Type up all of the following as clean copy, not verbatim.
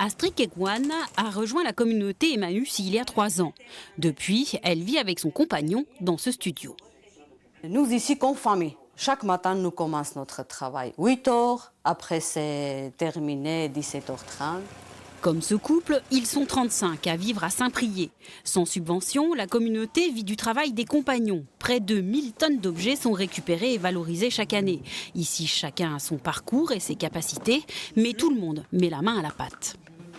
Astrid Kekwan a rejoint la communauté Emmaüs il y a 3 ans. Depuis, elle vit avec son compagnon dans ce studio. Nous ici comme famille, chaque matin nous commençons notre travail 8 heures, après c'est terminé 17h30. Comme ce couple, ils sont 35 à vivre à Saint-Priest. Sans subvention, la communauté vit du travail des compagnons. Près de 1000 tonnes d'objets sont récupérés et valorisés chaque année. Ici, chacun a son parcours et ses capacités, mais tout le monde met la main à la pâte.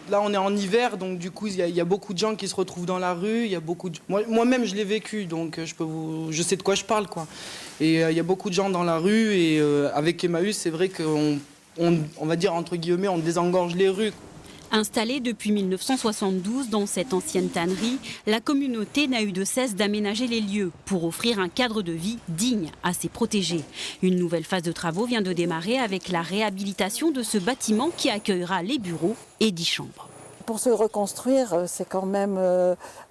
Là, on est en hiver, donc du coup, il y a beaucoup de gens qui se retrouvent dans la rue. Moi-même, je l'ai vécu, donc je sais de quoi je parle, quoi. Et il y a beaucoup de gens dans la rue, et avec Emmaüs, c'est vrai qu'on va dire, entre guillemets, on désengorge les rues. Installée depuis 1972 dans cette ancienne tannerie, la communauté n'a eu de cesse d'aménager les lieux pour offrir un cadre de vie digne à ses protégés. Une nouvelle phase de travaux vient de démarrer avec la réhabilitation de ce bâtiment qui accueillera les bureaux et 10 chambres. Pour se reconstruire, c'est quand même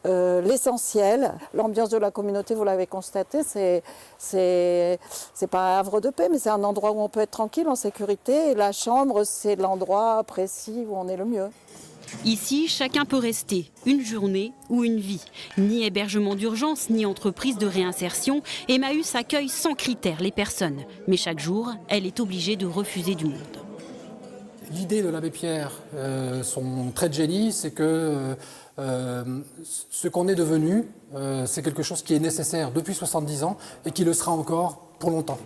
l'essentiel. L'ambiance de la communauté, vous l'avez constaté, c'est pas un havre de paix, mais c'est un endroit où on peut être tranquille, en sécurité. Et la chambre, c'est l'endroit précis où on est le mieux. Ici, chacun peut rester, une journée ou une vie. Ni hébergement d'urgence, ni entreprise de réinsertion, Emmaüs accueille sans critères les personnes. Mais chaque jour, elle est obligée de refuser du monde. L'idée de l'abbé Pierre, son trait de génie, c'est que ce qu'on est devenu, c'est quelque chose qui est nécessaire depuis 70 ans et qui le sera encore pour longtemps.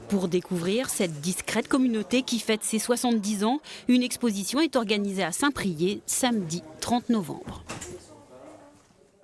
Pour découvrir cette discrète communauté qui fête ses 70 ans, une exposition est organisée à Saint-Priest samedi 30 novembre.